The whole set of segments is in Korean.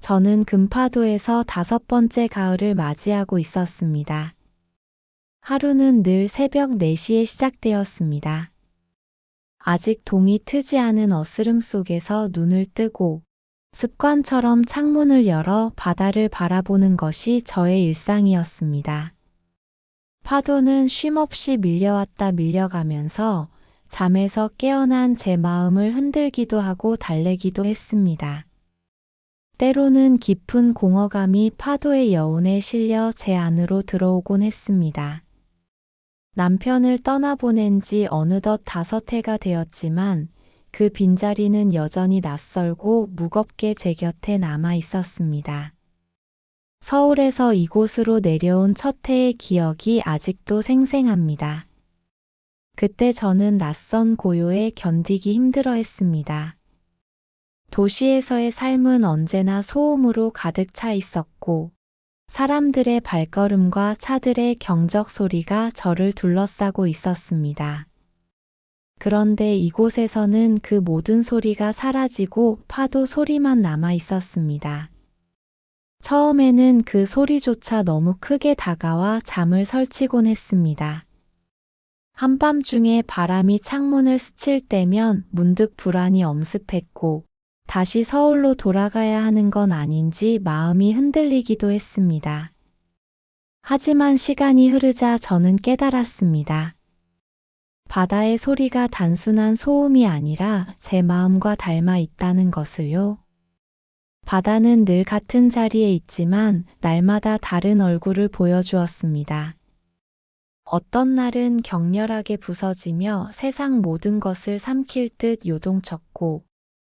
저는 금파도에서 5번째 가을을 맞이하고 있었습니다. 하루는 늘 새벽 4시에 시작되었습니다. 아직 동이 트지 않은 어스름 속에서 눈을 뜨고 습관처럼 창문을 열어 바다를 바라보는 것이 저의 일상이었습니다. 파도는 쉼없이 밀려왔다 밀려가면서 잠에서 깨어난 제 마음을 흔들기도 하고 달래기도 했습니다. 때로는 깊은 공허감이 파도의 여운에 실려 제 안으로 들어오곤 했습니다. 남편을 떠나보낸 지 어느덧 5해가 되었지만 그 빈자리는 여전히 낯설고 무겁게 제 곁에 남아 있었습니다. 서울에서 이곳으로 내려온 첫 해의 기억이 아직도 생생합니다. 그때 저는 낯선 고요에 견디기 힘들어 했습니다. 도시에서의 삶은 언제나 소음으로 가득 차 있었고 사람들의 발걸음과 차들의 경적 소리가 저를 둘러싸고 있었습니다. 그런데 이곳에서는 그 모든 소리가 사라지고 파도 소리만 남아 있었습니다. 처음에는 그 소리조차 너무 크게 다가와 잠을 설치곤 했습니다. 한밤중에 바람이 창문을 스칠 때면 문득 불안이 엄습했고 다시 서울로 돌아가야 하는 건 아닌지 마음이 흔들리기도 했습니다. 하지만 시간이 흐르자 저는 깨달았습니다. 바다의 소리가 단순한 소음이 아니라 제 마음과 닮아 있다는 것을요. 바다는 늘 같은 자리에 있지만 날마다 다른 얼굴을 보여주었습니다. 어떤 날은 격렬하게 부서지며 세상 모든 것을 삼킬 듯 요동쳤고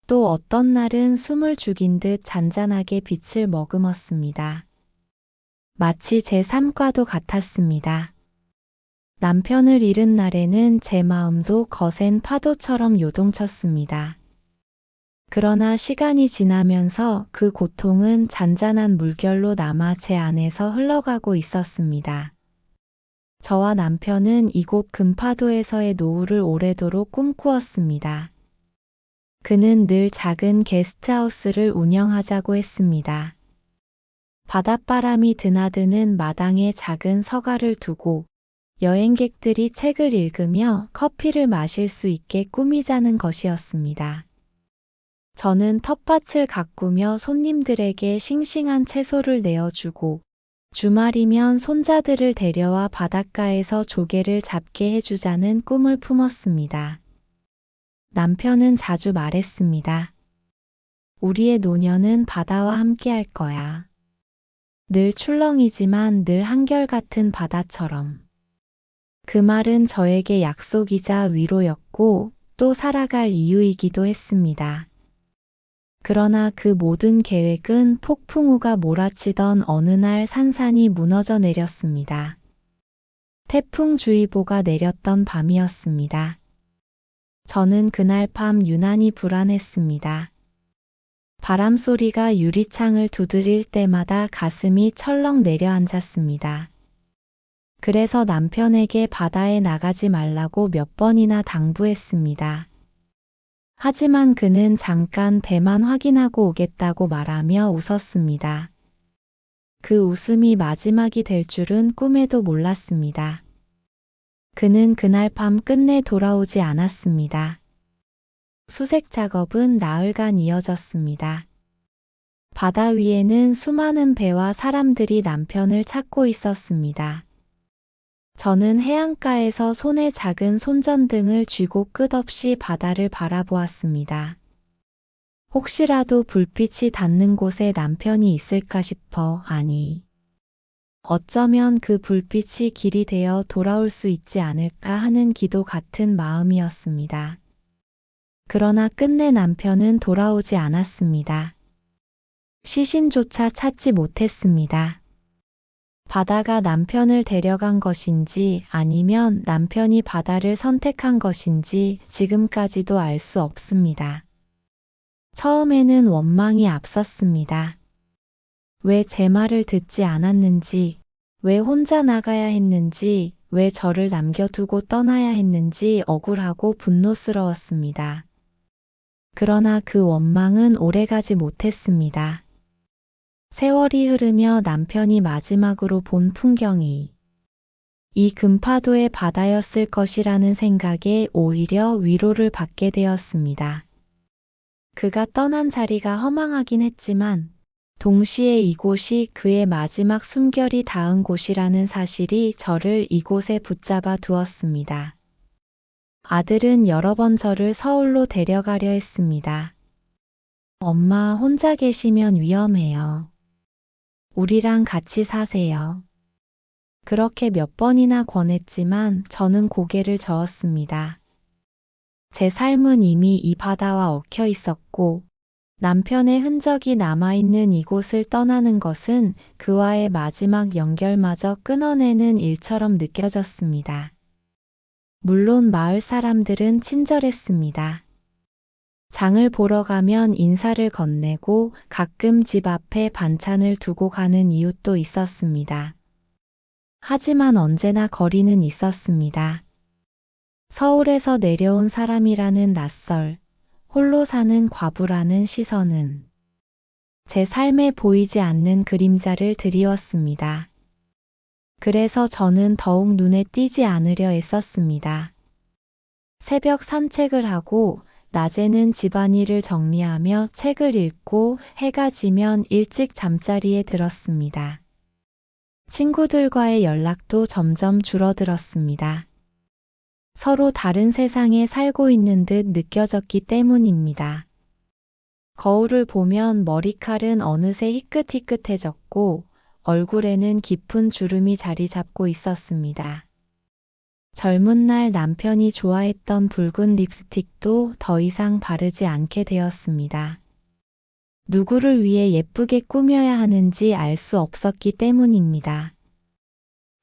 또 어떤 날은 숨을 죽인 듯 잔잔하게 빛을 머금었습니다. 마치 제 삶과도 같았습니다. 남편을 잃은 날에는 제 마음도 거센 파도처럼 요동쳤습니다. 그러나 시간이 지나면서 그 고통은 잔잔한 물결로 남아 제 안에서 흘러가고 있었습니다. 저와 남편은 이곳 금파도에서의 노후를 오래도록 꿈꾸었습니다. 그는 늘 작은 게스트하우스를 운영하자고 했습니다. 바닷바람이 드나드는 마당에 작은 서가를 두고 여행객들이 책을 읽으며 커피를 마실 수 있게 꾸미자는 것이었습니다. 저는 텃밭을 가꾸며 손님들에게 싱싱한 채소를 내어주고 주말이면 손자들을 데려와 바닷가에서 조개를 잡게 해주자는 꿈을 품었습니다. 남편은 자주 말했습니다. 우리의 노년은 바다와 함께 할 거야. 늘 출렁이지만 늘 한결같은 바다처럼. 그 말은 저에게 약속이자 위로였고 또 살아갈 이유이기도 했습니다. 그러나 그 모든 계획은 폭풍우가 몰아치던 어느 날 산산이 무너져 내렸습니다. 태풍주의보가 내렸던 밤이었습니다. 저는 그날 밤 유난히 불안했습니다. 바람 소리가 유리창을 두드릴 때마다 가슴이 철렁 내려앉았습니다. 그래서 남편에게 바다에 나가지 말라고 몇 번이나 당부했습니다. 하지만 그는 잠깐 배만 확인하고 오겠다고 말하며 웃었습니다. 그 웃음이 마지막이 될 줄은 꿈에도 몰랐습니다. 그는 그날 밤 끝내 돌아오지 않았습니다. 수색 작업은 나흘간 이어졌습니다. 바다 위에는 수많은 배와 사람들이 남편을 찾고 있었습니다. 저는 해안가에서 손에 작은 손전등을 쥐고 끝없이 바다를 바라보았습니다. 혹시라도 불빛이 닿는 곳에 남편이 있을까 싶어, 아니. 어쩌면 그 불빛이 길이 되어 돌아올 수 있지 않을까 하는 기도 같은 마음이었습니다. 그러나 끝내 남편은 돌아오지 않았습니다. 시신조차 찾지 못했습니다. 바다가 남편을 데려간 것인지 아니면 남편이 바다를 선택한 것인지 지금까지도 알 수 없습니다. 처음에는 원망이 앞섰습니다. 왜 제 말을 듣지 않았는지, 왜 혼자 나가야 했는지, 왜 저를 남겨두고 떠나야 했는지 억울하고 분노스러웠습니다. 그러나 그 원망은 오래가지 못했습니다. 세월이 흐르며 남편이 마지막으로 본 풍경이 이 금파도의 바다였을 것이라는 생각에 오히려 위로를 받게 되었습니다. 그가 떠난 자리가 허망하긴 했지만 동시에 이곳이 그의 마지막 숨결이 닿은 곳이라는 사실이 저를 이곳에 붙잡아 두었습니다. 아들은 여러 번 저를 서울로 데려가려 했습니다. 엄마 혼자 계시면 위험해요. 우리랑 같이 사세요. 그렇게 몇 번이나 권했지만 저는 고개를 저었습니다. 제 삶은 이미 이 바다와 얽혀 있었고 남편의 흔적이 남아있는 이곳을 떠나는 것은 그와의 마지막 연결마저 끊어내는 일처럼 느껴졌습니다. 물론 마을 사람들은 친절했습니다. 장을 보러 가면 인사를 건네고 가끔 집 앞에 반찬을 두고 가는 이웃도 있었습니다. 하지만 언제나 거리는 있었습니다. 서울에서 내려온 사람이라는 낯설, 홀로 사는 과부라는 시선은 제 삶에 보이지 않는 그림자를 드리웠습니다. 그래서 저는 더욱 눈에 띄지 않으려 애썼습니다. 새벽 산책을 하고 낮에는 집안일을 정리하며 책을 읽고 해가 지면 일찍 잠자리에 들었습니다. 친구들과의 연락도 점점 줄어들었습니다. 서로 다른 세상에 살고 있는 듯 느껴졌기 때문입니다. 거울을 보면 머리칼은 어느새 희끗희끗해졌고 얼굴에는 깊은 주름이 자리 잡고 있었습니다. 젊은 날 남편이 좋아했던 붉은 립스틱도 더 이상 바르지 않게 되었습니다. 누구를 위해 예쁘게 꾸며야 하는지 알 수 없었기 때문입니다.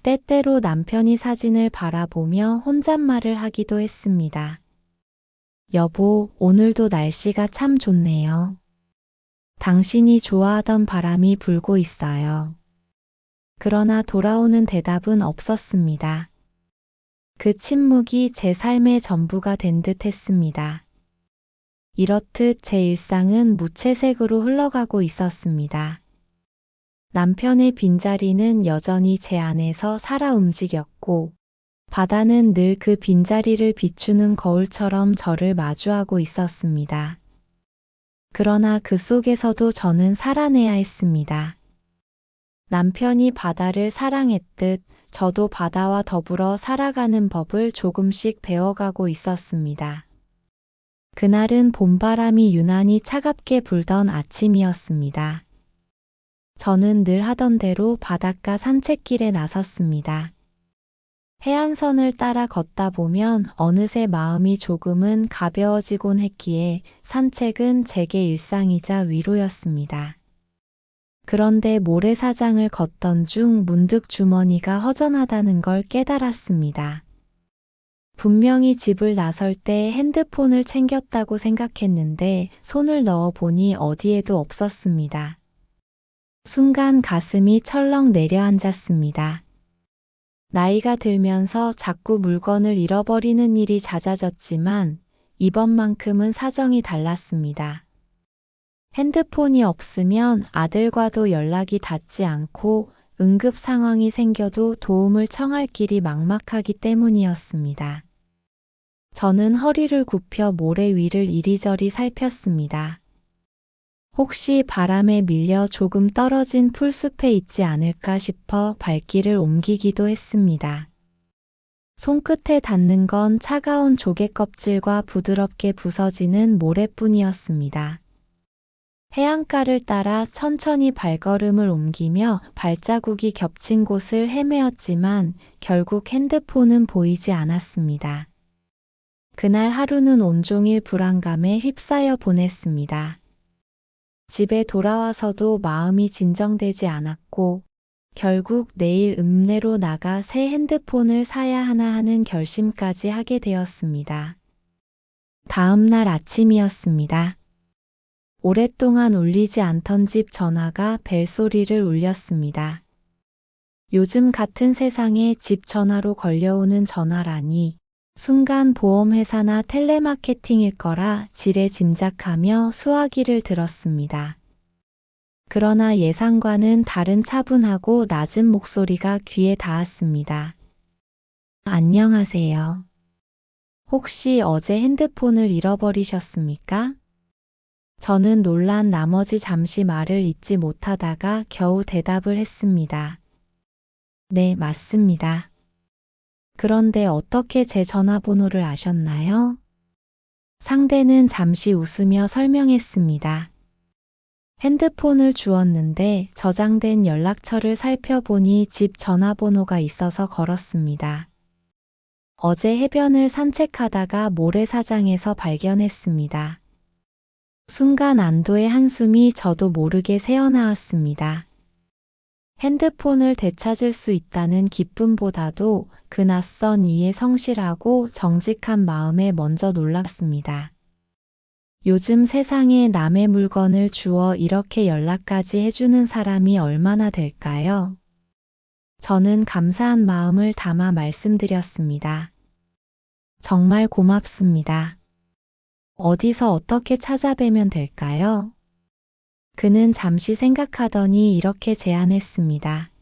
때때로 남편이 사진을 바라보며 혼잣말을 하기도 했습니다. 여보, 오늘도 날씨가 참 좋네요. 당신이 좋아하던 바람이 불고 있어요. 그러나 돌아오는 대답은 없었습니다. 그 침묵이 제 삶의 전부가 된 듯 했습니다. 이렇듯 제 일상은 무채색으로 흘러가고 있었습니다. 남편의 빈자리는 여전히 제 안에서 살아 움직였고 바다는 늘 그 빈자리를 비추는 거울처럼 저를 마주하고 있었습니다. 그러나 그 속에서도 저는 살아내야 했습니다. 남편이 바다를 사랑했듯 저도 바다와 더불어 살아가는 법을 조금씩 배워가고 있었습니다. 그날은 봄바람이 유난히 차갑게 불던 아침이었습니다. 저는 늘 하던 대로 바닷가 산책길에 나섰습니다. 해안선을 따라 걷다 보면 어느새 마음이 조금은 가벼워지곤 했기에 산책은 제게 일상이자 위로였습니다. 그런데 모래사장을 걷던 중 문득 주머니가 허전하다는 걸 깨달았습니다. 분명히 집을 나설 때 핸드폰을 챙겼다고 생각했는데 손을 넣어 보니 어디에도 없었습니다. 순간 가슴이 철렁 내려앉았습니다. 나이가 들면서 자꾸 물건을 잃어버리는 일이 잦아졌지만 이번만큼은 사정이 달랐습니다. 핸드폰이 없으면 아들과도 연락이 닿지 않고 응급 상황이 생겨도 도움을 청할 길이 막막하기 때문이었습니다. 저는 허리를 굽혀 모래 위를 이리저리 살폈습니다. 혹시 바람에 밀려 조금 떨어진 풀숲에 있지 않을까 싶어 발길을 옮기기도 했습니다. 손끝에 닿는 건 차가운 조개 껍질과 부드럽게 부서지는 모래뿐이었습니다. 해안가를 따라 천천히 발걸음을 옮기며 발자국이 겹친 곳을 헤매었지만 결국 핸드폰은 보이지 않았습니다. 그날 하루는 온종일 불안감에 휩싸여 보냈습니다. 집에 돌아와서도 마음이 진정되지 않았고 결국 내일 읍내로 나가 새 핸드폰을 사야 하나 하는 결심까지 하게 되었습니다. 다음 날 아침이었습니다. 오랫동안 울리지 않던 집 전화가 벨소리를 울렸습니다. 요즘 같은 세상에 집 전화로 걸려오는 전화라니 순간 보험회사나 텔레마케팅일 거라 지레 짐작하며 수화기를 들었습니다. 그러나 예상과는 다른 차분하고 낮은 목소리가 귀에 닿았습니다. 안녕하세요. 혹시 어제 핸드폰을 잃어버리셨습니까? 저는 놀란 나머지 잠시 말을 잇지 못하다가 겨우 대답을 했습니다. 네, 맞습니다. 그런데 어떻게 제 전화번호를 아셨나요? 상대는 잠시 웃으며 설명했습니다. 핸드폰을 주었는데 저장된 연락처를 살펴보니 집 전화번호가 있어서 걸었습니다. 어제 해변을 산책하다가 모래사장에서 발견했습니다. 순간 안도의 한숨이 저도 모르게 새어나왔습니다. 핸드폰을 되찾을 수 있다는 기쁨보다도 그 낯선 이의 성실하고 정직한 마음에 먼저 놀랐습니다. 요즘 세상에 남의 물건을 주워 이렇게 연락까지 해주는 사람이 얼마나 될까요? 저는 감사한 마음을 담아 말씀드렸습니다. 정말 고맙습니다. 어디서 어떻게 찾아뵈면 될까요? 그는 잠시 생각하더니 이렇게 제안했습니다.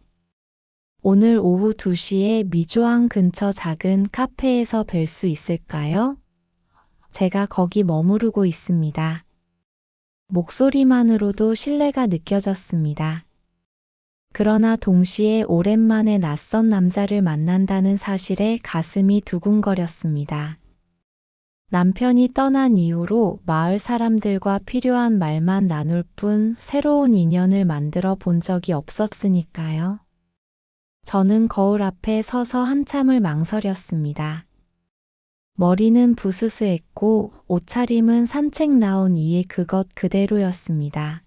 오늘 오후 2시에 미조항 근처 작은 카페에서 뵐 수 있을까요? 제가 거기 머무르고 있습니다. 목소리만으로도 신뢰가 느껴졌습니다. 그러나 동시에 오랜만에 낯선 남자를 만난다는 사실에 가슴이 두근거렸습니다. 남편이 떠난 이후로 마을 사람들과 필요한 말만 나눌 뿐 새로운 인연을 만들어 본 적이 없었으니까요. 저는 거울 앞에 서서 한참을 망설였습니다. 머리는 부스스했고 옷차림은 산책 나온 이의 그것 그대로였습니다.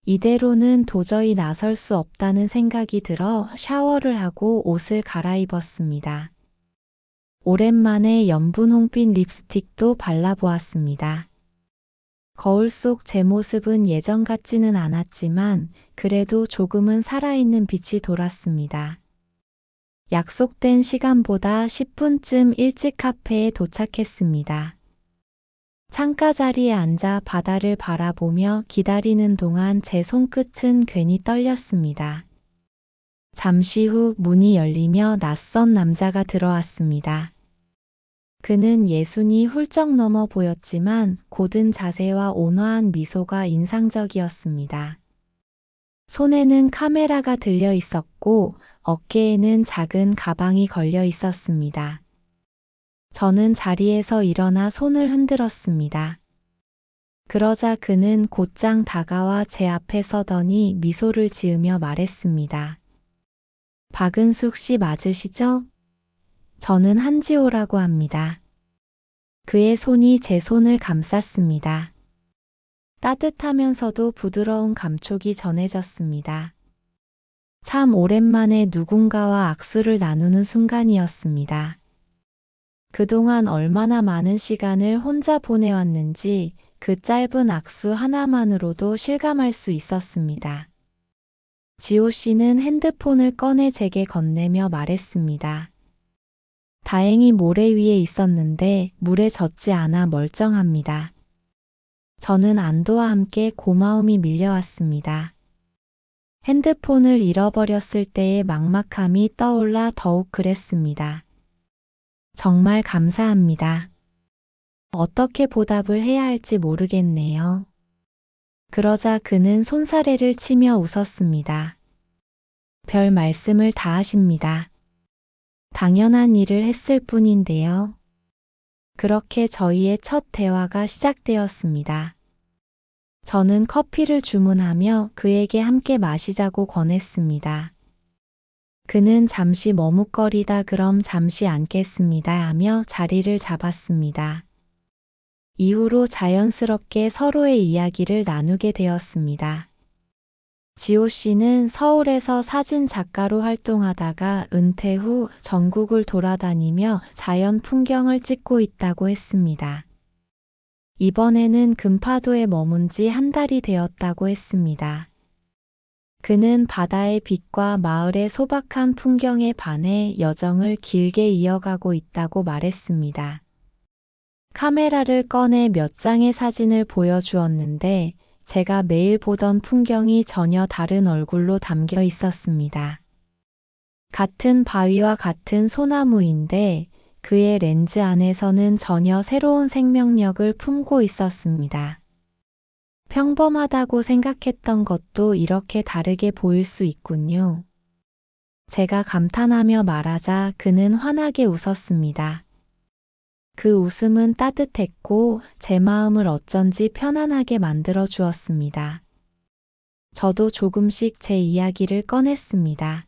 이대로는 도저히 나설 수 없다는 생각이 들어 샤워를 하고 옷을 갈아입었습니다. 오랜만에 연분 홍빛 립스틱도 발라보았습니다. 거울 속 제 모습은 예전 같지는 않았지만 그래도 조금은 살아있는 빛이 돌았습니다. 약속된 시간보다 10분쯤 일찍 카페에 도착했습니다. 창가 자리에 앉아 바다를 바라보며 기다리는 동안 제 손끝은 괜히 떨렸습니다. 잠시 후 문이 열리며 낯선 남자가 들어왔습니다. 그는 예순이 훌쩍 넘어 보였지만 고든 자세와 온화한 미소가 인상적이었습니다. 손에는 카메라가 들려 있었고 어깨에는 작은 가방이 걸려 있었습니다. 저는 자리에서 일어나 손을 흔들었습니다. 그러자 그는 곧장 다가와 제 앞에 서더니 미소를 지으며 말했습니다. 박은숙 씨 맞으시죠? 저는 한지호라고 합니다. 그의 손이 제 손을 감쌌습니다. 따뜻하면서도 부드러운 감촉이 전해졌습니다. 참 오랜만에 누군가와 악수를 나누는 순간이었습니다. 그동안 얼마나 많은 시간을 혼자 보내왔는지 그 짧은 악수 하나만으로도 실감할 수 있었습니다. 지호 씨는 핸드폰을 꺼내 제게 건네며 말했습니다. 다행히 모래 위에 있었는데 물에 젖지 않아 멀쩡합니다. 저는 안도와 함께 고마움이 밀려왔습니다. 핸드폰을 잃어버렸을 때의 막막함이 떠올라 더욱 그랬습니다. 정말 감사합니다. 어떻게 보답을 해야 할지 모르겠네요. 그러자 그는 손사래를 치며 웃었습니다. 별 말씀을 다 하십니다. 당연한 일을 했을 뿐인데요. 그렇게 저희의 첫 대화가 시작되었습니다. 저는 커피를 주문하며 그에게 함께 마시자고 권했습니다. 그는 잠시 머뭇거리다 그럼 잠시 앉겠습니다 하며 자리를 잡았습니다. 이후로 자연스럽게 서로의 이야기를 나누게 되었습니다. 지호 씨는 서울에서 사진 작가로 활동하다가 은퇴 후 전국을 돌아다니며 자연 풍경을 찍고 있다고 했습니다. 이번에는 금파도에 머문 지 한 달이 되었다고 했습니다. 그는 바다의 빛과 마을의 소박한 풍경에 반해 여정을 길게 이어가고 있다고 말했습니다. 카메라를 꺼내 몇 장의 사진을 보여주었는데 제가 매일 보던 풍경이 전혀 다른 얼굴로 담겨 있었습니다. 같은 바위와 같은 소나무인데 그의 렌즈 안에서는 전혀 새로운 생명력을 품고 있었습니다. 평범하다고 생각했던 것도 이렇게 다르게 보일 수 있군요. 제가 감탄하며 말하자 그는 환하게 웃었습니다. 그 웃음은 따뜻했고 제 마음을 어쩐지 편안하게 만들어 주었습니다. 저도 조금씩 제 이야기를 꺼냈습니다.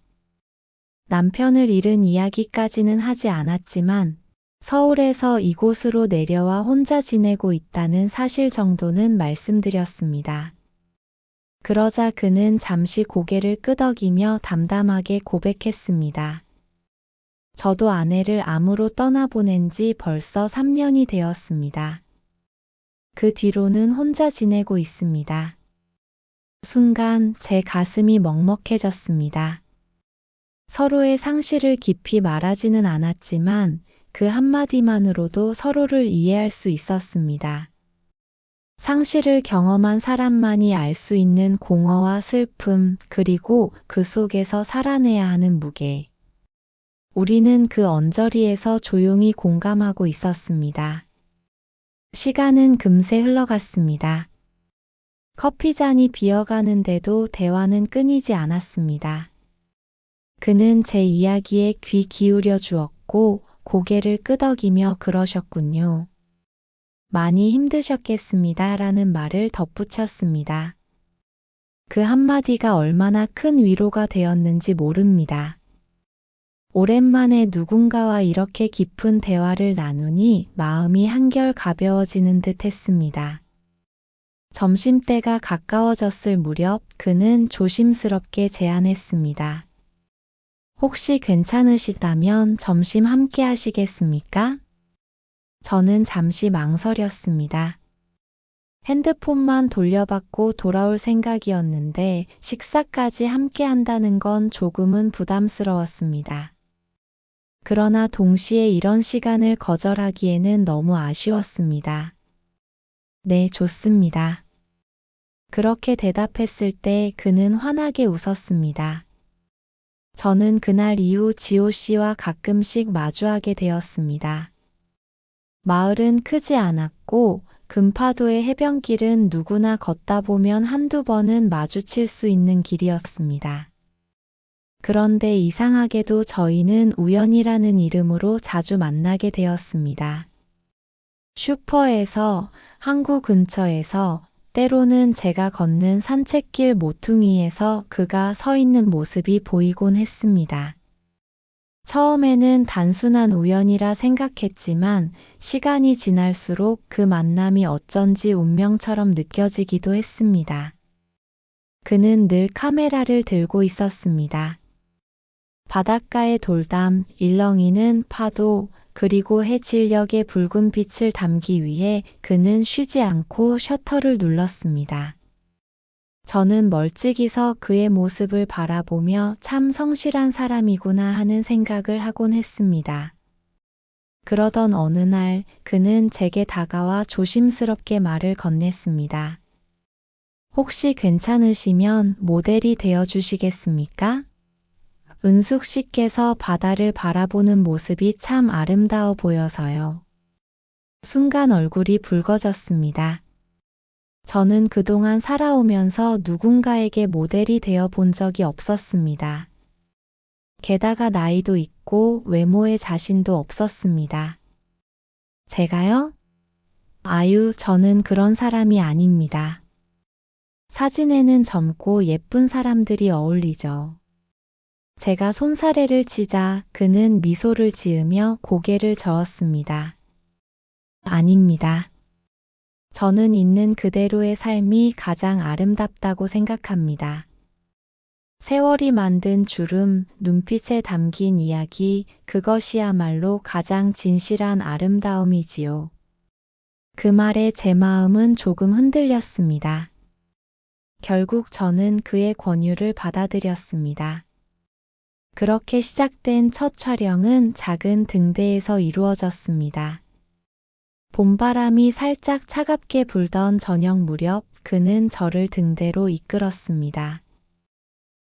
남편을 잃은 이야기까지는 하지 않았지만 서울에서 이곳으로 내려와 혼자 지내고 있다는 사실 정도는 말씀드렸습니다. 그러자 그는 잠시 고개를 끄덕이며 담담하게 고백했습니다. 저도 아내를 암으로 떠나보낸 지 벌써 3년이 되었습니다. 그 뒤로는 혼자 지내고 있습니다. 순간 제 가슴이 먹먹해졌습니다. 서로의 상실을 깊이 말하지는 않았지만 그 한마디만으로도 서로를 이해할 수 있었습니다. 상실을 경험한 사람만이 알 수 있는 공허와 슬픔, 그리고 그 속에서 살아내야 하는 무게. 우리는 그 언저리에서 조용히 공감하고 있었습니다. 시간은 금세 흘러갔습니다. 커피잔이 비어가는데도 대화는 끊이지 않았습니다. 그는 제 이야기에 귀 기울여 주었고 고개를 끄덕이며 그러셨군요. 많이 힘드셨겠습니다. 라는 말을 덧붙였습니다. 그 한마디가 얼마나 큰 위로가 되었는지 모릅니다. 오랜만에 누군가와 이렇게 깊은 대화를 나누니 마음이 한결 가벼워지는 듯 했습니다. 점심때가 가까워졌을 무렵 그는 조심스럽게 제안했습니다. 혹시 괜찮으시다면 점심 함께 하시겠습니까? 저는 잠시 망설였습니다. 핸드폰만 돌려받고 돌아올 생각이었는데 식사까지 함께 한다는 건 조금은 부담스러웠습니다. 그러나 동시에 이런 시간을 거절하기에는 너무 아쉬웠습니다. 네, 좋습니다. 그렇게 대답했을 때 그는 환하게 웃었습니다. 저는 그날 이후 지호 씨와 가끔씩 마주하게 되었습니다. 마을은 크지 않았고 금파도의 해변길은 누구나 걷다 보면 한두 번은 마주칠 수 있는 길이었습니다. 그런데 이상하게도 저희는 우연이라는 이름으로 자주 만나게 되었습니다. 슈퍼에서, 항구 근처에서, 때로는 제가 걷는 산책길 모퉁이에서 그가 서 있는 모습이 보이곤 했습니다. 처음에는 단순한 우연이라 생각했지만 시간이 지날수록 그 만남이 어쩐지 운명처럼 느껴지기도 했습니다. 그는 늘 카메라를 들고 있었습니다. 바닷가의 돌담, 일렁이는 파도, 그리고 해 진력의 붉은 빛을 담기 위해 그는 쉬지 않고 셔터를 눌렀습니다. 저는 멀찍이서 그의 모습을 바라보며 참 성실한 사람이구나 하는 생각을 하곤 했습니다. 그러던 어느 날 그는 제게 다가와 조심스럽게 말을 건넸습니다. 혹시 괜찮으시면 모델이 되어 주시겠습니까? 은숙 씨께서 바다를 바라보는 모습이 참 아름다워 보여서요. 순간 얼굴이 붉어졌습니다. 저는 그동안 살아오면서 누군가에게 모델이 되어 본 적이 없었습니다. 게다가 나이도 있고 외모에 자신도 없었습니다. 제가요? 아유, 저는 그런 사람이 아닙니다. 사진에는 젊고 예쁜 사람들이 어울리죠. 제가 손사래를 치자 그는 미소를 지으며 고개를 저었습니다. 아닙니다. 저는 있는 그대로의 삶이 가장 아름답다고 생각합니다. 세월이 만든 주름, 눈빛에 담긴 이야기, 그것이야말로 가장 진실한 아름다움이지요. 그 말에 제 마음은 조금 흔들렸습니다. 결국 저는 그의 권유를 받아들였습니다. 그렇게 시작된 첫 촬영은 작은 등대에서 이루어졌습니다. 봄바람이 살짝 차갑게 불던 저녁 무렵 그는 저를 등대로 이끌었습니다.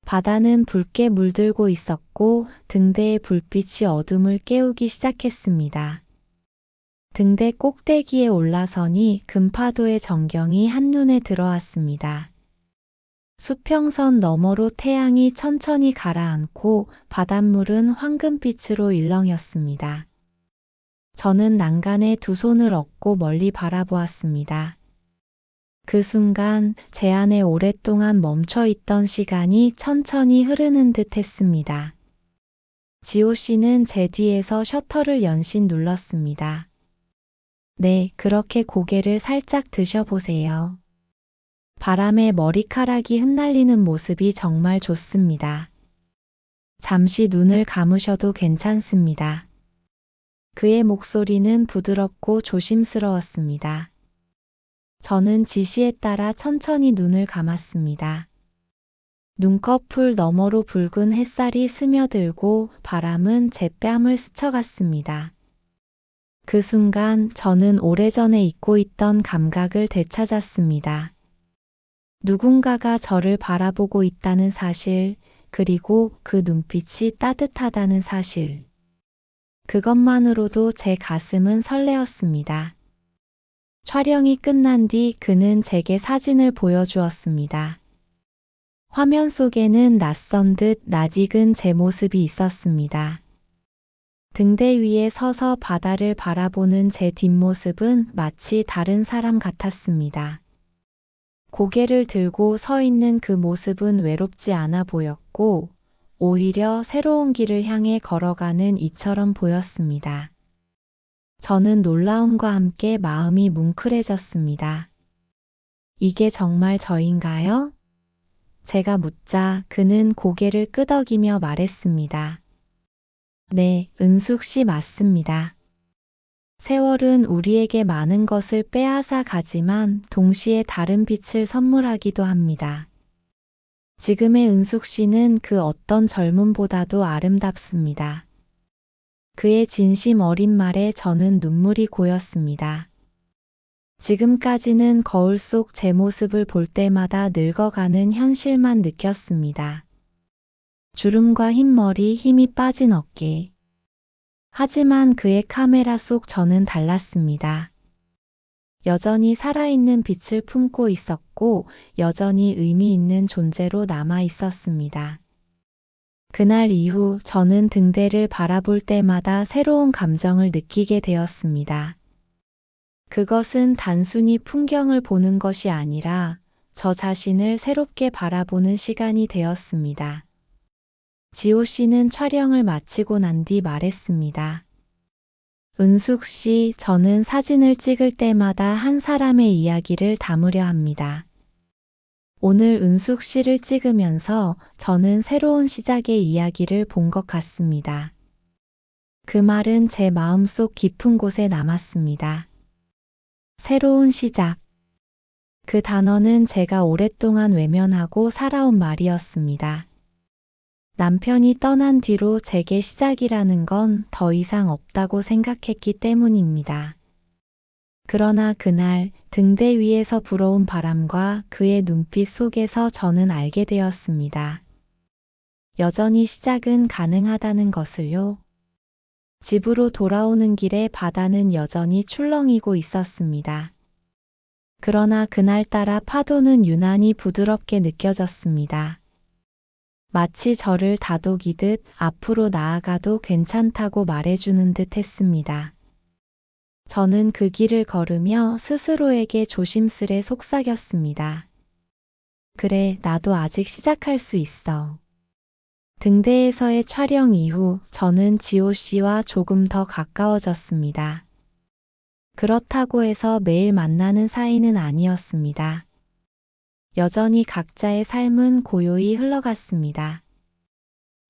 바다는 붉게 물들고 있었고 등대의 불빛이 어둠을 깨우기 시작했습니다. 등대 꼭대기에 올라서니 금파도의 전경이 한눈에 들어왔습니다. 수평선 너머로 태양이 천천히 가라앉고 바닷물은 황금빛으로 일렁였습니다. 저는 난간에 두 손을 얹고 멀리 바라보았습니다. 그 순간 제 안에 오랫동안 멈춰 있던 시간이 천천히 흐르는 듯 했습니다. 지호 씨는 제 뒤에서 셔터를 연신 눌렀습니다. 네, 그렇게 고개를 살짝 드셔보세요. 바람에 머리카락이 흩날리는 모습이 정말 좋습니다. 잠시 눈을 감으셔도 괜찮습니다. 그의 목소리는 부드럽고 조심스러웠습니다. 저는 지시에 따라 천천히 눈을 감았습니다. 눈꺼풀 너머로 붉은 햇살이 스며들고 바람은 제 뺨을 스쳐갔습니다. 그 순간 저는 오래전에 잊고 있던 감각을 되찾았습니다. 누군가가 저를 바라보고 있다는 사실, 그리고 그 눈빛이 따뜻하다는 사실. 그것만으로도 제 가슴은 설레었습니다. 촬영이 끝난 뒤 그는 제게 사진을 보여주었습니다. 화면 속에는 낯선 듯 낯익은 제 모습이 있었습니다. 등대 위에 서서 바다를 바라보는 제 뒷모습은 마치 다른 사람 같았습니다. 고개를 들고 서 있는 그 모습은 외롭지 않아 보였고, 오히려 새로운 길을 향해 걸어가는 이처럼 보였습니다. 저는 놀라움과 함께 마음이 뭉클해졌습니다. 이게 정말 저인가요? 제가 묻자 그는 고개를 끄덕이며 말했습니다. 네, 은숙 씨 맞습니다. 세월은 우리에게 많은 것을 빼앗아 가지만 동시에 다른 빛을 선물하기도 합니다. 지금의 은숙 씨는 그 어떤 젊음보다도 아름답습니다. 그의 진심 어린 말에 저는 눈물이 고였습니다. 지금까지는 거울 속 제 모습을 볼 때마다 늙어가는 현실만 느꼈습니다. 주름과 흰 머리, 힘이 빠진 어깨. 하지만 그의 카메라 속 저는 달랐습니다. 여전히 살아있는 빛을 품고 있었고 여전히 의미 있는 존재로 남아 있었습니다. 그날 이후 저는 등대를 바라볼 때마다 새로운 감정을 느끼게 되었습니다. 그것은 단순히 풍경을 보는 것이 아니라 저 자신을 새롭게 바라보는 시간이 되었습니다. 지호 씨는 촬영을 마치고 난 뒤 말했습니다. 은숙 씨, 저는 사진을 찍을 때마다 한 사람의 이야기를 담으려 합니다. 오늘 은숙 씨를 찍으면서 저는 새로운 시작의 이야기를 본 것 같습니다. 그 말은 제 마음속 깊은 곳에 남았습니다. 새로운 시작. 그 단어는 제가 오랫동안 외면하고 살아온 말이었습니다. 남편이 떠난 뒤로 제게 시작이라는 건 더 이상 없다고 생각했기 때문입니다. 그러나 그날 등대 위에서 불어온 바람과 그의 눈빛 속에서 저는 알게 되었습니다. 여전히 시작은 가능하다는 것을요. 집으로 돌아오는 길에 바다는 여전히 출렁이고 있었습니다. 그러나 그날따라 파도는 유난히 부드럽게 느껴졌습니다. 마치 저를 다독이듯 앞으로 나아가도 괜찮다고 말해주는 듯 했습니다. 저는 그 길을 걸으며 스스로에게 조심스레 속삭였습니다. 그래, 나도 아직 시작할 수 있어. 등대에서의 촬영 이후 저는 지호 씨와 조금 더 가까워졌습니다. 그렇다고 해서 매일 만나는 사이는 아니었습니다. 여전히 각자의 삶은 고요히 흘러갔습니다.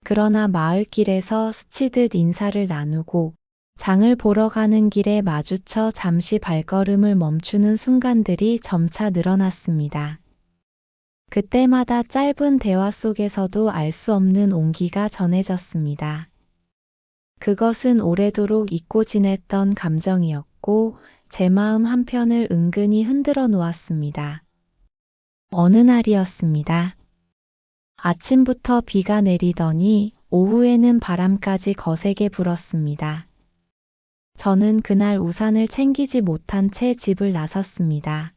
그러나 마을길에서 스치듯 인사를 나누고 장을 보러 가는 길에 마주쳐 잠시 발걸음을 멈추는 순간들이 점차 늘어났습니다. 그때마다 짧은 대화 속에서도 알 수 없는 온기가 전해졌습니다. 그것은 오래도록 잊고 지냈던 감정이었고 제 마음 한편을 은근히 흔들어 놓았습니다. 어느 날이었습니다. 아침부터 비가 내리더니 오후에는 바람까지 거세게 불었습니다. 저는 그날 우산을 챙기지 못한 채 집을 나섰습니다.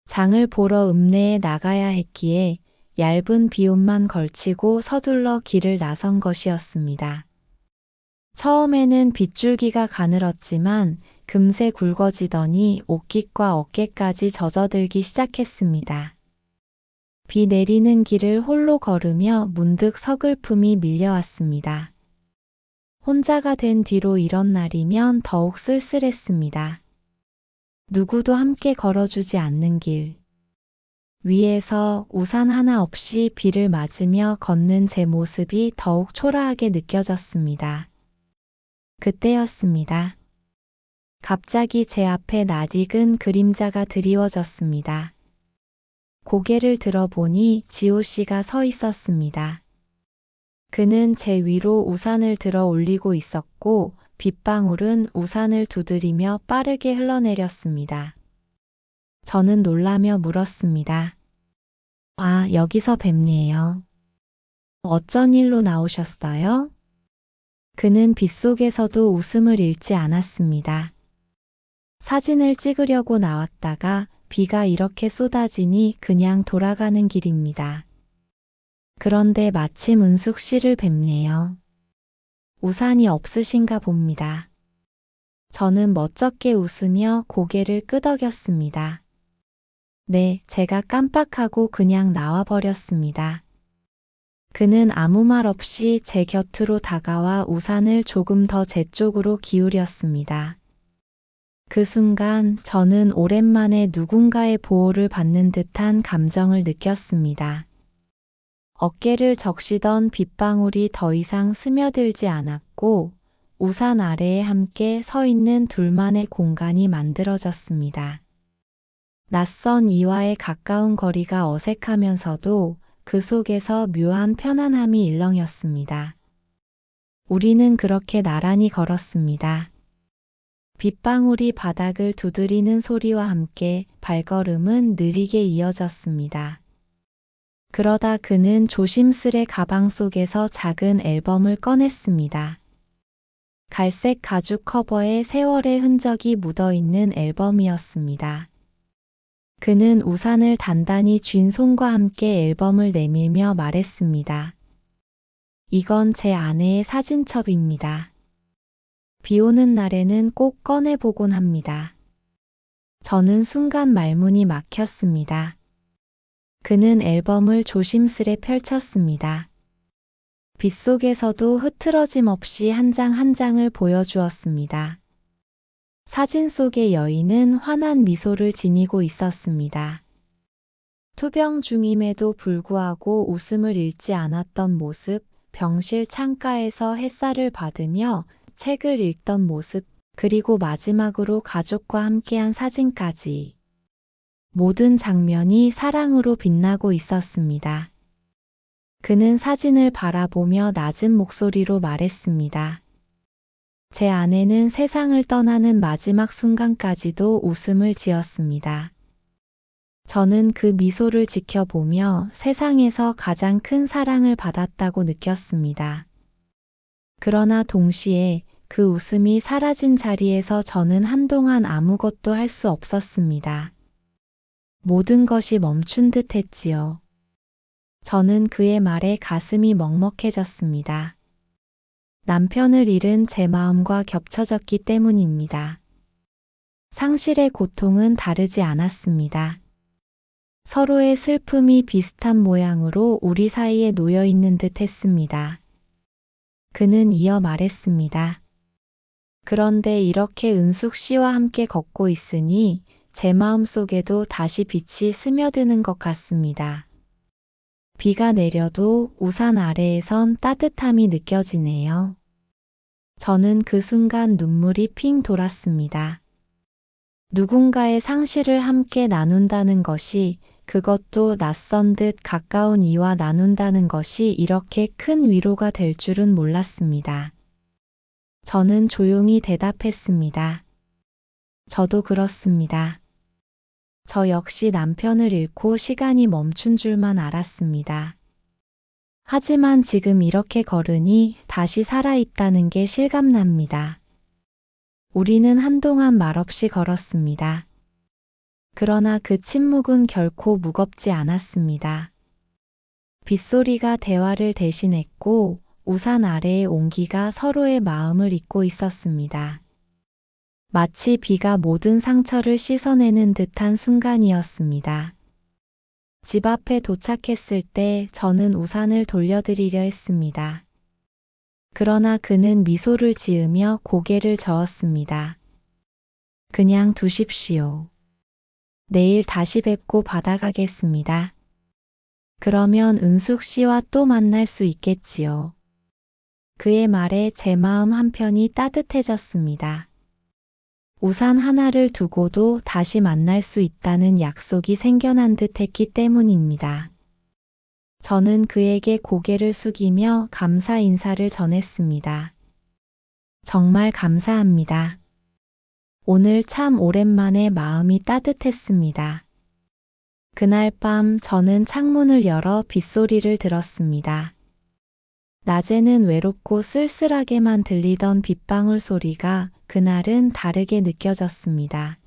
장을 보러 읍내에 나가야 했기에 얇은 비옷만 걸치고 서둘러 길을 나선 것이었습니다. 처음에는 빗줄기가 가늘었지만 금세 굵어지더니 옷깃과 어깨까지 젖어들기 시작했습니다. 비 내리는 길을 홀로 걸으며 문득 서글픔이 밀려왔습니다. 혼자가 된 뒤로 이런 날이면 더욱 쓸쓸했습니다. 누구도 함께 걸어주지 않는 길. 위에서 우산 하나 없이 비를 맞으며 걷는 제 모습이 더욱 초라하게 느껴졌습니다. 그때였습니다. 갑자기 제 앞에 낯익은 그림자가 드리워졌습니다. 고개를 들어보니 지호 씨가 서 있었습니다. 그는 제 위로 우산을 들어 올리고 있었고 빗방울은 우산을 두드리며 빠르게 흘러내렸습니다. 저는 놀라며 물었습니다. 아, 여기서 뵙네요. 어쩐 일로 나오셨어요? 그는 빗속에서도 웃음을 잃지 않았습니다. 사진을 찍으려고 나왔다가 비가 이렇게 쏟아지니 그냥 돌아가는 길입니다. 그런데 마침 은숙 씨를 뵙네요. 우산이 없으신가 봅니다. 저는 멋쩍게 웃으며 고개를 끄덕였습니다. 네, 제가 깜빡하고 그냥 나와버렸습니다. 그는 아무 말 없이 제 곁으로 다가와 우산을 조금 더 제 쪽으로 기울였습니다. 그 순간 저는 오랜만에 누군가의 보호를 받는 듯한 감정을 느꼈습니다. 어깨를 적시던 빗방울이 더 이상 스며들지 않았고 우산 아래에 함께 서 있는 둘만의 공간이 만들어졌습니다. 낯선 이와의 가까운 거리가 어색하면서도 그 속에서 묘한 편안함이 일렁였습니다. 우리는 그렇게 나란히 걸었습니다. 빗방울이 바닥을 두드리는 소리와 함께 발걸음은 느리게 이어졌습니다. 그러다 그는 조심스레 가방 속에서 작은 앨범을 꺼냈습니다. 갈색 가죽 커버에 세월의 흔적이 묻어있는 앨범이었습니다. 그는 우산을 단단히 쥔 손과 함께 앨범을 내밀며 말했습니다. 이건 제 아내의 사진첩입니다. 비 오는 날에는 꼭 꺼내보곤 합니다. 저는 순간 말문이 막혔습니다. 그는 앨범을 조심스레 펼쳤습니다. 빗속에서도 흐트러짐 없이 한 장 한 장을 보여주었습니다. 사진 속의 여인은 환한 미소를 지니고 있었습니다. 투병 중임에도 불구하고 웃음을 잃지 않았던 모습, 병실 창가에서 햇살을 받으며 책을 읽던 모습, 그리고 마지막으로 가족과 함께한 사진까지. 모든 장면이 사랑으로 빛나고 있었습니다. 그는 사진을 바라보며 낮은 목소리로 말했습니다. 제 아내는 세상을 떠나는 마지막 순간까지도 웃음을 지었습니다. 저는 그 미소를 지켜보며 세상에서 가장 큰 사랑을 받았다고 느꼈습니다. 그러나 동시에 그 웃음이 사라진 자리에서 저는 한동안 아무것도 할 수 없었습니다. 모든 것이 멈춘 듯 했지요. 저는 그의 말에 가슴이 먹먹해졌습니다. 남편을 잃은 제 마음과 겹쳐졌기 때문입니다. 상실의 고통은 다르지 않았습니다. 서로의 슬픔이 비슷한 모양으로 우리 사이에 놓여 있는 듯 했습니다. 그는 이어 말했습니다. 그런데 이렇게 은숙 씨와 함께 걷고 있으니 제 마음 속에도 다시 빛이 스며드는 것 같습니다. 비가 내려도 우산 아래에선 따뜻함이 느껴지네요. 저는 그 순간 눈물이 핑 돌았습니다. 누군가의 상실을 함께 나눈다는 것이, 그것도 낯선 듯 가까운 이와 나눈다는 것이 이렇게 큰 위로가 될 줄은 몰랐습니다. 저는 조용히 대답했습니다. 저도 그렇습니다. 저 역시 남편을 잃고 시간이 멈춘 줄만 알았습니다. 하지만 지금 이렇게 걸으니 다시 살아있다는 게 실감납니다. 우리는 한동안 말없이 걸었습니다. 그러나 그 침묵은 결코 무겁지 않았습니다. 빗소리가 대화를 대신했고 우산 아래의 온기가 서로의 마음을 잇고 있었습니다. 마치 비가 모든 상처를 씻어내는 듯한 순간이었습니다. 집 앞에 도착했을 때 저는 우산을 돌려드리려 했습니다. 그러나 그는 미소를 지으며 고개를 저었습니다. 그냥 두십시오. 내일 다시 뵙고 받아가겠습니다. 그러면 은숙 씨와 또 만날 수 있겠지요. 그의 말에 제 마음 한편이 따뜻해졌습니다. 우산 하나를 두고도 다시 만날 수 있다는 약속이 생겨난 듯 했기 때문입니다. 저는 그에게 고개를 숙이며 감사 인사를 전했습니다. 정말 감사합니다. 오늘 참 오랜만에 마음이 따뜻했습니다. 그날 밤 저는 창문을 열어 빗소리를 들었습니다. 낮에는 외롭고 쓸쓸하게만 들리던 빗방울 소리가 그날은 다르게 느껴졌습니다.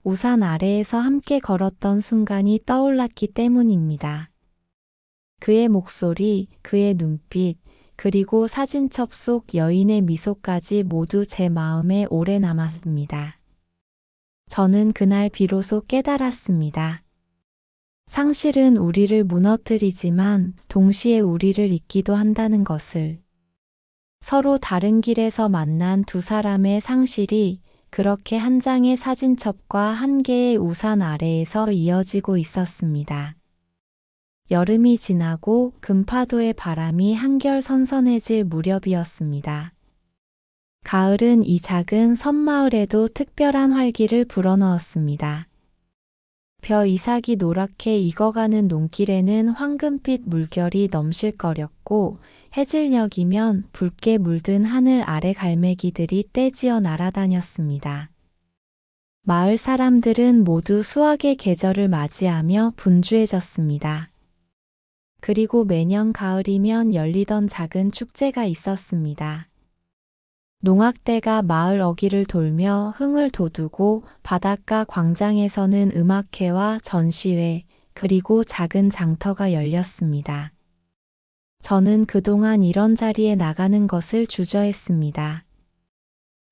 우산 아래에서 함께 걸었던 순간이 떠올랐기 때문입니다. 그의 목소리, 그의 눈빛, 그리고 사진첩 속 여인의 미소까지 모두 제 마음에 오래 남았습니다. 저는 그날 비로소 깨달았습니다. 상실은 우리를 무너뜨리지만 동시에 우리를 잇기도 한다는 것을. 서로 다른 길에서 만난 두 사람의 상실이 그렇게 한 장의 사진첩과 한 개의 우산 아래에서 이어지고 있었습니다. 여름이 지나고 금파도의 바람이 한결 선선해질 무렵이었습니다. 가을은 이 작은 섬마을에도 특별한 활기를 불어넣었습니다. 벼 이삭이 노랗게 익어가는 논길에는 황금빛 물결이 넘실거렸고 해질녘이면 붉게 물든 하늘 아래 갈매기들이 떼지어 날아다녔습니다. 마을 사람들은 모두 수확의 계절을 맞이하며 분주해졌습니다. 그리고 매년 가을이면 열리던 작은 축제가 있었습니다. 농악대가 마을 어귀를 돌며 흥을 돋우고 바닷가 광장에서는 음악회와 전시회 그리고 작은 장터가 열렸습니다. 저는 그동안 이런 자리에 나가는 것을 주저했습니다.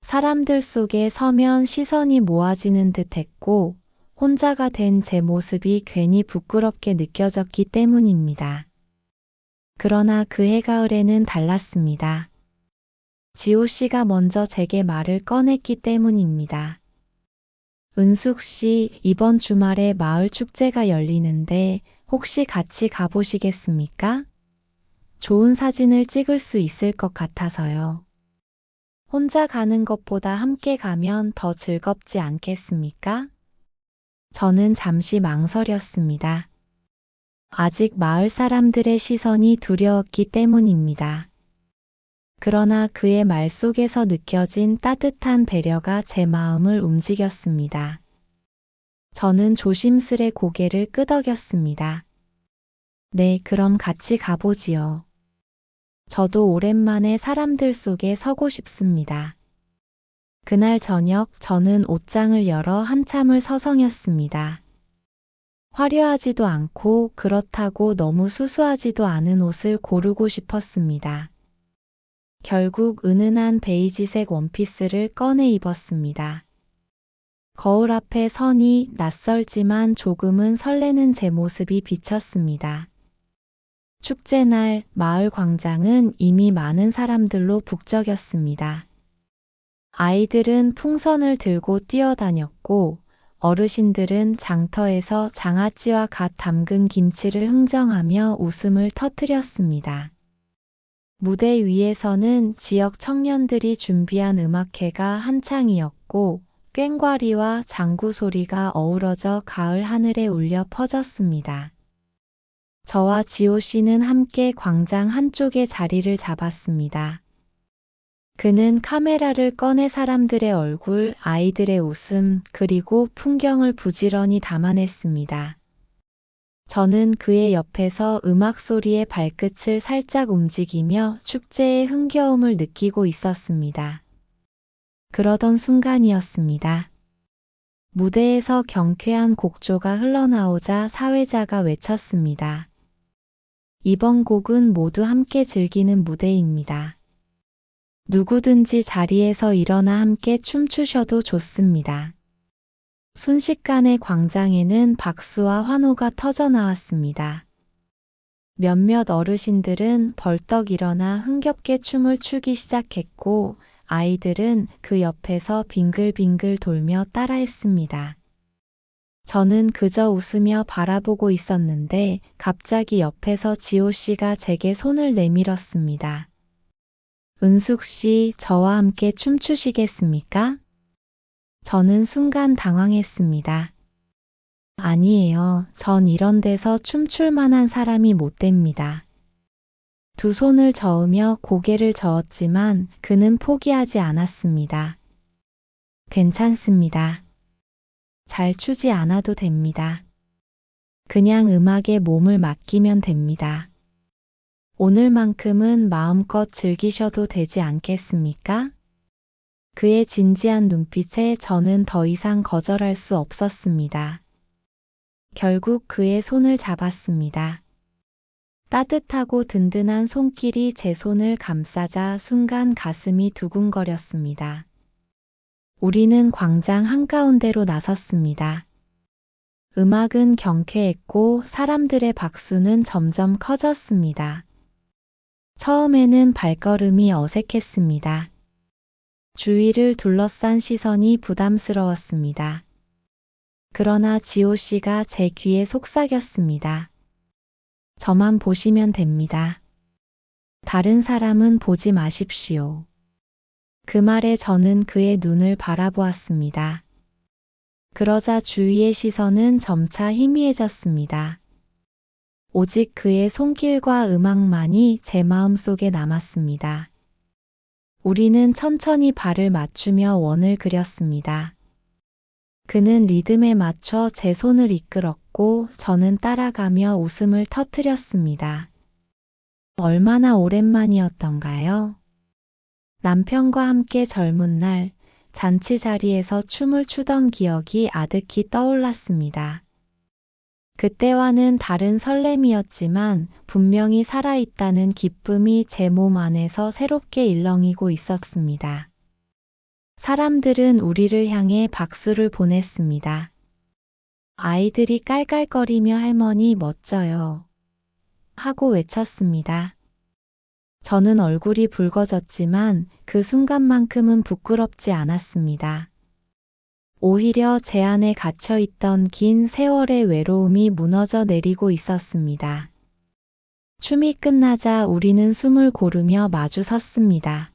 사람들 속에 서면 시선이 모아지는 듯 했고 혼자가 된 제 모습이 괜히 부끄럽게 느껴졌기 때문입니다. 그러나 그해 가을에는 달랐습니다. 지호 씨가 먼저 제게 말을 꺼냈기 때문입니다. 은숙 씨, 이번 주말에 마을 축제가 열리는데 혹시 같이 가보시겠습니까? 좋은 사진을 찍을 수 있을 것 같아서요. 혼자 가는 것보다 함께 가면 더 즐겁지 않겠습니까? 저는 잠시 망설였습니다. 아직 마을 사람들의 시선이 두려웠기 때문입니다. 그러나 그의 말 속에서 느껴진 따뜻한 배려가 제 마음을 움직였습니다. 저는 조심스레 고개를 끄덕였습니다. 네, 그럼 같이 가보지요. 저도 오랜만에 사람들 속에 서고 싶습니다. 그날 저녁 저는 옷장을 열어 한참을 서성였습니다. 화려하지도 않고 그렇다고 너무 수수하지도 않은 옷을 고르고 싶었습니다. 결국 은은한 베이지색 원피스를 꺼내 입었습니다. 거울 앞에 서니 낯설지만 조금은 설레는 제 모습이 비쳤습니다. 축제날 마을 광장은 이미 많은 사람들로 북적였습니다. 아이들은 풍선을 들고 뛰어다녔고 어르신들은 장터에서 장아찌와 갓 담근 김치를 흥정하며 웃음을 터뜨렸습니다. 무대 위에서는 지역 청년들이 준비한 음악회가 한창이었고 꽹과리와 장구 소리가 어우러져 가을 하늘에 울려 퍼졌습니다. 저와 지호 씨는 함께 광장 한쪽에 자리를 잡았습니다. 그는 카메라를 꺼내 사람들의 얼굴, 아이들의 웃음, 그리고 풍경을 부지런히 담아냈습니다. 저는 그의 옆에서 음악 소리에 발끝을 살짝 움직이며 축제의 흥겨움을 느끼고 있었습니다. 그러던 순간이었습니다. 무대에서 경쾌한 곡조가 흘러나오자 사회자가 외쳤습니다. 이번 곡은 모두 함께 즐기는 무대입니다. 누구든지 자리에서 일어나 함께 춤추셔도 좋습니다. 순식간에 광장에는 박수와 환호가 터져 나왔습니다. 몇몇 어르신들은 벌떡 일어나 흥겹게 춤을 추기 시작했고, 아이들은 그 옆에서 빙글빙글 돌며 따라했습니다. 저는 그저 웃으며 바라보고 있었는데 갑자기 옆에서 지호 씨가 제게 손을 내밀었습니다. 은숙 씨, 저와 함께 춤추시겠습니까? 저는 순간 당황했습니다. 아니에요. 전 이런 데서 춤출 만한 사람이 못 됩니다. 두 손을 저으며 고개를 저었지만 그는 포기하지 않았습니다. 괜찮습니다. 잘 추지 않아도 됩니다. 그냥 음악에 몸을 맡기면 됩니다. 오늘만큼은 마음껏 즐기셔도 되지 않겠습니까? 그의 진지한 눈빛에 저는 더 이상 거절할 수 없었습니다. 결국 그의 손을 잡았습니다. 따뜻하고 든든한 손길이 제 손을 감싸자 순간 가슴이 두근거렸습니다. 우리는 광장 한가운데로 나섰습니다. 음악은 경쾌했고 사람들의 박수는 점점 커졌습니다. 처음에는 발걸음이 어색했습니다. 주위를 둘러싼 시선이 부담스러웠습니다. 그러나 지호 씨가 제 귀에 속삭였습니다. 저만 보시면 됩니다. 다른 사람은 보지 마십시오. 그 말에 저는 그의 눈을 바라보았습니다. 그러자 주위의 시선은 점차 희미해졌습니다. 오직 그의 손길과 음악만이 제 마음속에 남았습니다. 우리는 천천히 발을 맞추며 원을 그렸습니다. 그는 리듬에 맞춰 제 손을 이끌었고 저는 따라가며 웃음을 터뜨렸습니다. 얼마나 오랜만이었던가요? 남편과 함께 젊은 날 잔치 자리에서 춤을 추던 기억이 아득히 떠올랐습니다. 그때와는 다른 설렘이었지만 분명히 살아있다는 기쁨이 제 몸 안에서 새롭게 일렁이고 있었습니다. 사람들은 우리를 향해 박수를 보냈습니다. 아이들이 깔깔거리며 할머니 멋져요 하고 외쳤습니다. 저는 얼굴이 붉어졌지만 그 순간만큼은 부끄럽지 않았습니다. 오히려 제 안에 갇혀있던 긴 세월의 외로움이 무너져 내리고 있었습니다. 춤이 끝나자 우리는 숨을 고르며 마주 섰습니다.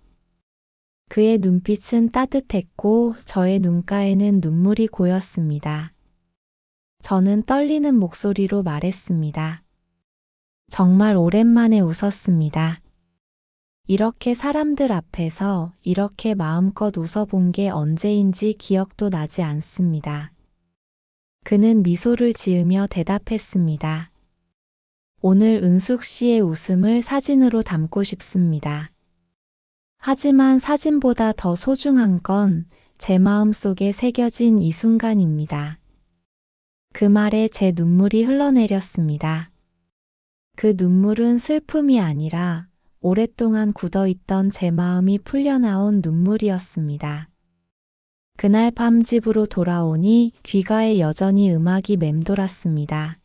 그의 눈빛은 따뜻했고 저의 눈가에는 눈물이 고였습니다. 저는 떨리는 목소리로 말했습니다. 정말 오랜만에 웃었습니다. 이렇게 사람들 앞에서 이렇게 마음껏 웃어본 게 언제인지 기억도 나지 않습니다. 그는 미소를 지으며 대답했습니다. 오늘 은숙 씨의 웃음을 사진으로 담고 싶습니다. 하지만 사진보다 더 소중한 건 제 마음속에 새겨진 이 순간입니다. 그 말에 제 눈물이 흘러내렸습니다. 그 눈물은 슬픔이 아니라 오랫동안 굳어있던 제 마음이 풀려나온 눈물이었습니다. 그날 밤 집으로 돌아오니 귓가에 여전히 음악이 맴돌았습니다.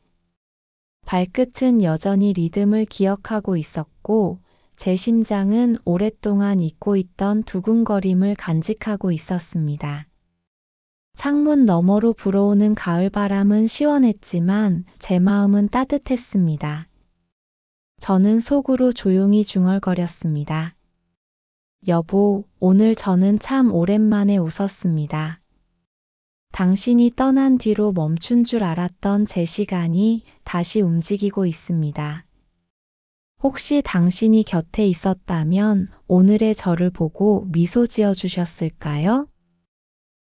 발끝은 여전히 리듬을 기억하고 있었고 제 심장은 오랫동안 잊고 있던 두근거림을 간직하고 있었습니다. 창문 너머로 불어오는 가을바람은 시원했지만 제 마음은 따뜻했습니다. 저는 속으로 조용히 중얼거렸습니다. 여보, 오늘 저는 참 오랜만에 웃었습니다. 당신이 떠난 뒤로 멈춘 줄 알았던 제 시간이 다시 움직이고 있습니다. 혹시 당신이 곁에 있었다면 오늘의 저를 보고 미소 지어 주셨을까요?